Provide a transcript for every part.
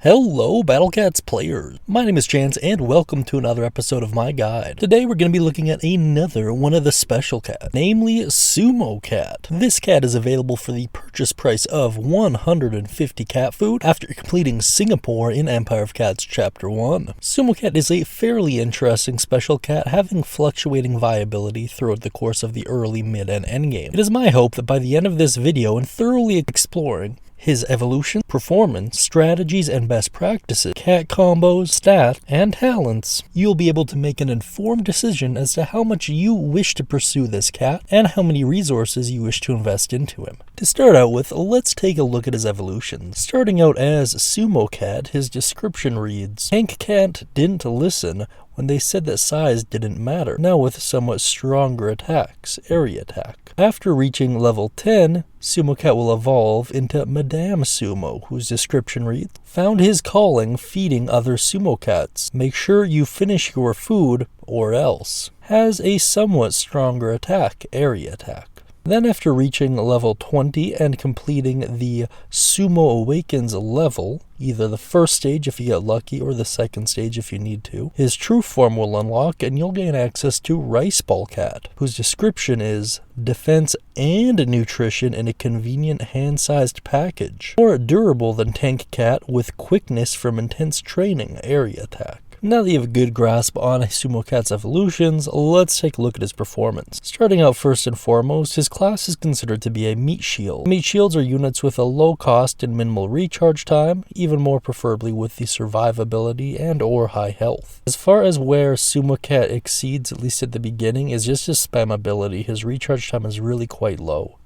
Hello Battle Cats players, my name is Chance and welcome to another episode of my guide. Today we're going to be looking at another one of the special cats, namely Sumo Cat. This cat is available for the purchase price of 150 cat food after completing Singapore in Empire of Cats Chapter 1. Sumo Cat is a fairly interesting special cat having fluctuating viability throughout the course of the early, mid, and end game. It is my hope that by the end of this video and thoroughly exploring his evolution, performance, strategies, and best practices, cat combos, stats, and talents, you'll be able to make an informed decision as to how much you wish to pursue this cat and how many resources you wish to invest into him. To start out with, let's take a look at his evolution. Starting out as Sumo Cat, his description reads, "Tank Cat didn't listen when they said that size didn't matter, now with somewhat stronger attacks, area attack." After reaching level 10, Sumo Cat will evolve into Madame Sumo, whose description reads, "Found his calling feeding other Sumo Cats. Make sure you finish your food or else." Has a somewhat stronger attack, area attack. Then after reaching level 20 and completing the Sumo Awakens level, either the first stage if you get lucky or the second stage if you need to, his true form will unlock and you'll gain access to Riceball Cat, whose description is defense and nutrition in a convenient hand-sized package. More durable than Tank Cat with quickness from intense training, area attack. Now that you have a good grasp on Sumo Cat's evolutions, let's take a look at his performance. Starting out first and foremost, his class is considered to be a meat shield. Meat shields are units with a low cost and minimal recharge time, even more preferably with the survivability and or high health. As far as where Sumo Cat exceeds, at least at the beginning, is just his spam ability. His recharge time is really quite low.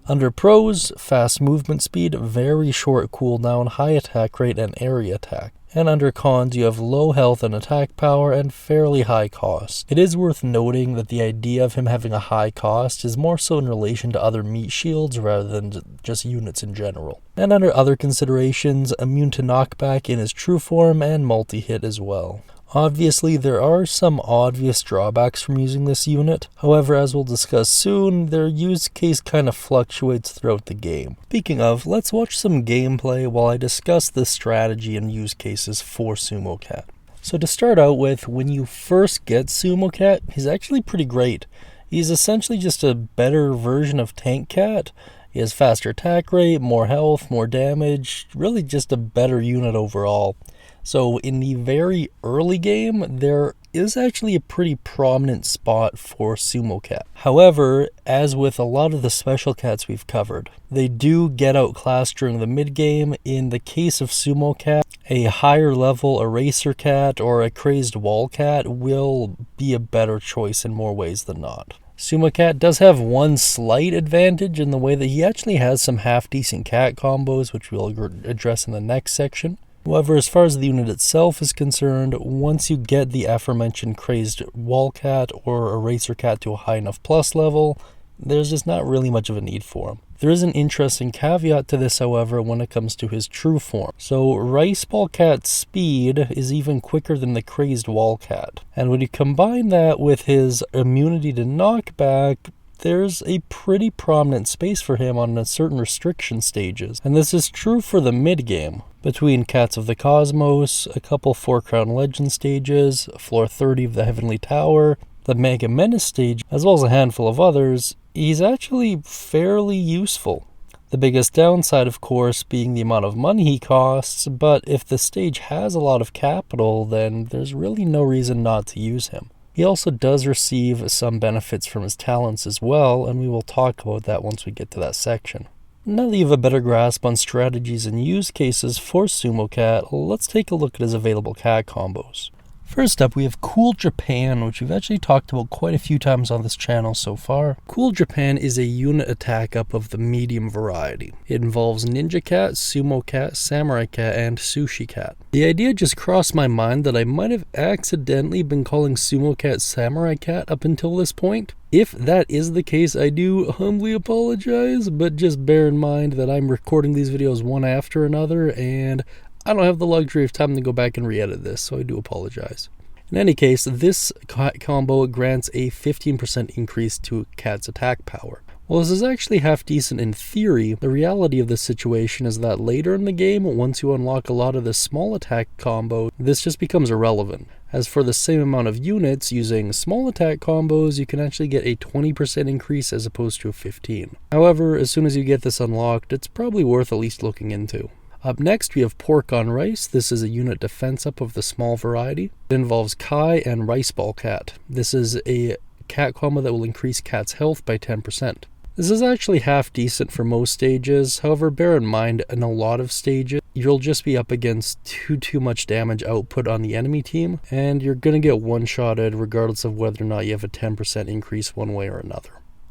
Under pros, fast movement speed, very short cooldown, high attack rate, and area attack. And under cons, you have low health and attack power and fairly high cost. It is worth noting that the idea of him having a high cost is more so in relation to other meat shields rather than just units in general. And under other considerations, immune to knockback in his true form and multi-hit as well. Obviously, there are some obvious drawbacks from using this unit. However, as we'll discuss soon, their use case kind of fluctuates throughout the game. Speaking of, let's watch some gameplay while I discuss the strategy and use cases for Sumo Cat. So to start out with, when you first get Sumo Cat, he's actually pretty great. He's essentially just a better version of Tank Cat. He has faster attack rate, more health, more damage, really just a better unit overall. So in the very early game, there is actually a pretty prominent spot for Sumo Cat. However, as with a lot of the special cats we've covered, they do get outclassed during the mid game. In the case of Sumo Cat, a higher level Eraser Cat or a Crazed Wall Cat will be a better choice in more ways than not. Sumo Cat does have one slight advantage in the way that he actually has some half-decent cat combos, which we'll address in the next section. However, as far as the unit itself is concerned, once you get the aforementioned Crazed Wall Cat or Eraser Cat to a high enough plus level, there's just not really much of a need for him. There is an interesting caveat to this, however, when it comes to his true form. So Riceball Cat's speed is even quicker than the Crazed Wall Cat. And when you combine that with his immunity to knockback, there's a pretty prominent space for him on certain restriction stages. And this is true for the mid-game. Between Cats of the Cosmos, a couple 4 Crown Legend stages, floor 30 of the Heavenly Tower, the Mega Menace stage, as well as a handful of others, he's actually fairly useful. The biggest downside, of course, being the amount of money he costs, but if the stage has a lot of capital, then there's really no reason not to use him. He also does receive some benefits from his talents as well, and we will talk about that once we get to that section. Now that you have a better grasp on strategies and use cases for Sumo Cat, let's take a look at his available cat combos. First up, we have Cool Japan, which we've actually talked about quite a few times on this channel so far. Cool Japan is a unit attack up of the medium variety. It involves Ninja Cat, Sumo Cat, Samurai Cat, and Sushi Cat. The idea just crossed my mind that I might have accidentally been calling Sumo Cat Samurai Cat up until this point. If that is the case, I do humbly apologize, but just bear in mind that I'm recording these videos one after another, and I don't have the luxury of time to go back and re-edit this, so I do apologize. In any case, this combo grants a 15% increase to Cat's attack power. Well, this is actually half decent in theory. The reality of this situation is that later in the game, once you unlock a lot of the small attack combo, this just becomes irrelevant. As for the same amount of units, using small attack combos, you can actually get a 20% increase as opposed to a 15. However, as soon as you get this unlocked, it's probably worth at least looking into. Up next, we have Pork on Rice. This is a unit defense up of the small variety. It involves Kai and Riceball Cat. This is a cat combo that will increase Cat's health by 10%. This is actually half decent for most stages, however bear in mind in a lot of stages you'll just be up against too much damage output on the enemy team, and you're going to get one-shotted regardless of whether or not you have a 10% increase one way or another.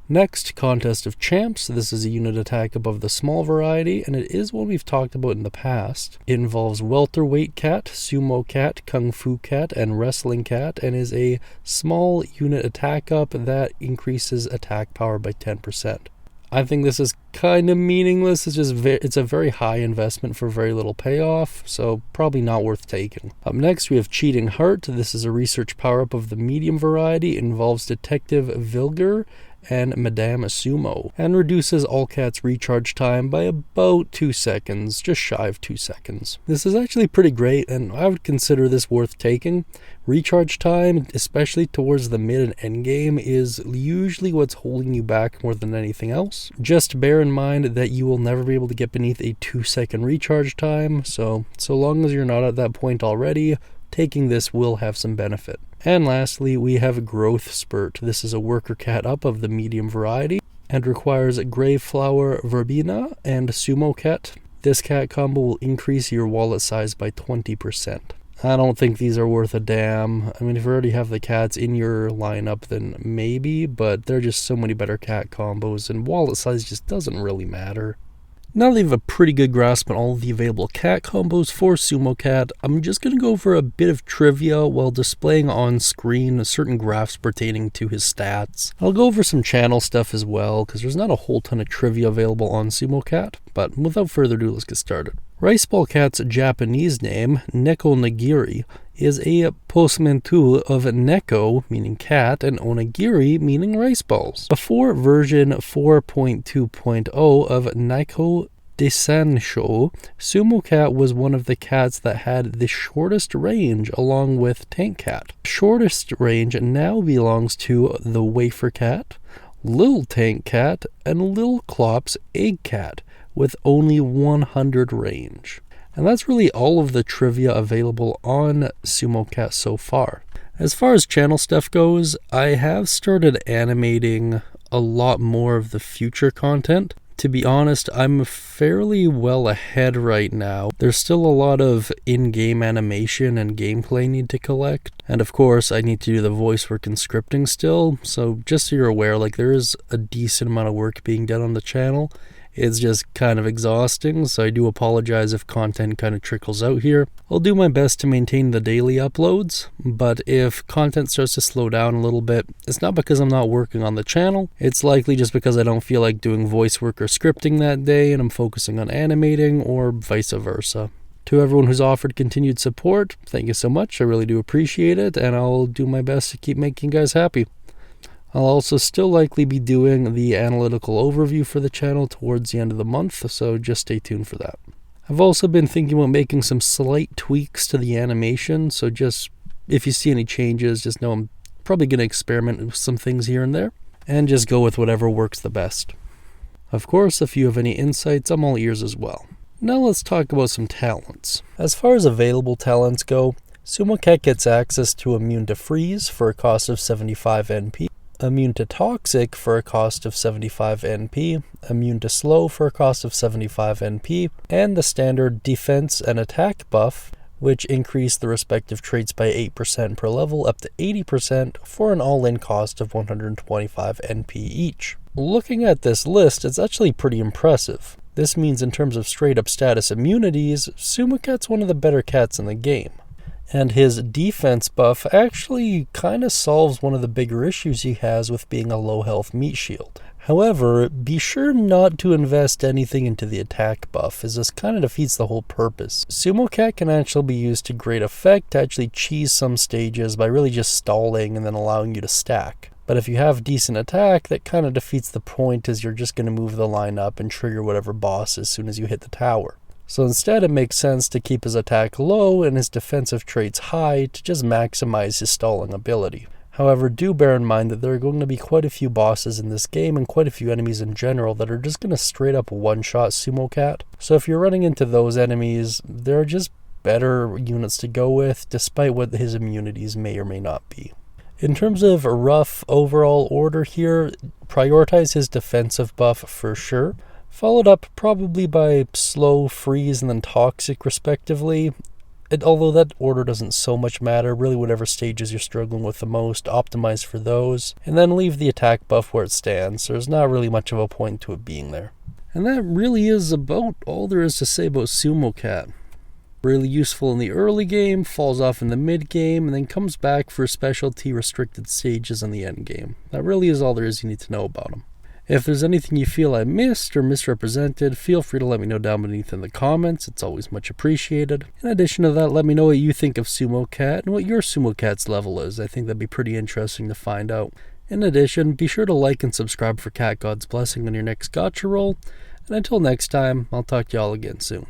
Next, Contest of Champs. This is a unit attack above the small variety, and it is one we've talked about in the past. It involves Welterweight Cat, Sumo Cat, Kung Fu Cat, and Wrestling Cat, and is a small unit attack up that increases attack power by 10%. I think this is kind of meaningless. It's a very high investment for very little payoff, so probably not worth taking. Up next, we have Cheating Heart. This is a research power-up of the medium variety. It involves Detective Vilger and Madame Sumo, and reduces all cats' recharge time by about 2 seconds, just shy of 2 seconds. This is actually pretty great, and I would consider this worth taking. Recharge time, especially towards the mid and end game, is usually what's holding you back more than anything else. Just bear in mind that you will never be able to get beneath a 2-second recharge time, so long as you're not at that point already, taking this will have some benefit. And lastly, we have Growth Spurt. This is a worker cat up of the medium variety and requires Grave Flower Verbena and Sumo Cat. This cat combo will increase your wallet size by 20%. I don't think these are worth a damn. I mean, if you already have the cats in your lineup, then maybe, but there are just so many better cat combos, and wallet size just doesn't really matter. Now that you have a pretty good grasp on all of the available cat combos for Sumo Cat, I'm just going to go over a bit of trivia while displaying on screen certain graphs pertaining to his stats. I'll go over some channel stuff as well, because there's not a whole ton of trivia available on Sumo Cat, but without further ado, let's get started. Riceball Cat's Japanese name, Neko Nagiri, is a portmanteau of Neko, meaning cat, and Onigiri, meaning rice balls. Before version 4.2.0 of Neko Desansho, Sumo Cat was one of the cats that had the shortest range along with Tank Cat. Shortest range now belongs to the Wafer Cat, Little Tank Cat, and Lil Clop's Egg Cat, with only 100 range. And that's really all of the trivia available on Sumo Cat so far. As far as channel stuff goes, I have started animating a lot more of the future content. To be honest, I'm fairly well ahead right now. There's still a lot of in-game animation and gameplay I need to collect. And of course, I need to do the voice work and scripting still. So just so you're aware, there is a decent amount of work being done on the channel. It's just kind of exhausting, so I do apologize if content kind of trickles out here. I'll do my best to maintain the daily uploads, but if content starts to slow down a little bit, it's not because I'm not working on the channel. It's likely just because I don't feel like doing voice work or scripting that day and I'm focusing on animating, or vice versa. To everyone who's offered continued support, thank you so much. I really do appreciate it, and I'll do my best to keep making you guys happy. I'll also still likely be doing the analytical overview for the channel towards the end of the month, so just stay tuned for that. I've also been thinking about making some slight tweaks to the animation, so just if you see any changes, just know I'm probably going to experiment with some things here and there, and just go with whatever works the best. Of course, if you have any insights, I'm all ears as well. Now let's talk about some talents. As far as available talents go, Sumo Cat gets access to Immune to Freeze for a cost of 75 NP, Immune to Toxic for a cost of 75 NP, Immune to Slow for a cost of 75 NP, and the standard Defense and Attack buff, which increase the respective traits by 8% per level up to 80% for an all-in cost of 125 NP each. Looking at this list, it's actually pretty impressive. This means in terms of straight-up status immunities, Sumo Cat's one of the better cats in the game. And his defense buff actually kind of solves one of the bigger issues he has with being a low health meat shield. However, be sure not to invest anything into the attack buff, as this kind of defeats the whole purpose. Sumo Cat can actually be used to great effect to actually cheese some stages by really just stalling and then allowing you to stack. But if you have decent attack, that kind of defeats the point, as you're just going to move the line up and trigger whatever boss as soon as you hit the tower. So instead, it makes sense to keep his attack low and his defensive traits high to just maximize his stalling ability. However, do bear in mind that there are going to be quite a few bosses in this game and quite a few enemies in general that are just going to straight up one-shot Sumo Cat. So if you're running into those enemies, there are just better units to go with, despite what his immunities may or may not be. In terms of a rough overall order here, prioritize his defensive buff for sure, followed up probably by slow, freeze, and then toxic respectively. Although that order doesn't so much matter, really whatever stages you're struggling with the most, optimize for those, and then leave the attack buff where it stands. There's not really much of a point to it being there. And that really is about all there is to say about Sumo Cat. Really useful in the early game, falls off in the mid game, and then comes back for specialty restricted stages in the end game. That really is all there is you need to know about him. If there's anything you feel I missed or misrepresented, feel free to let me know down beneath in the comments. It's always much appreciated. In addition to that, let me know what you think of Sumo Cat and what your Sumo Cat's level is. I think that'd be pretty interesting to find out. In addition, be sure to like and subscribe for Cat God's Blessing on your next gacha roll. And until next time, I'll talk to y'all again soon.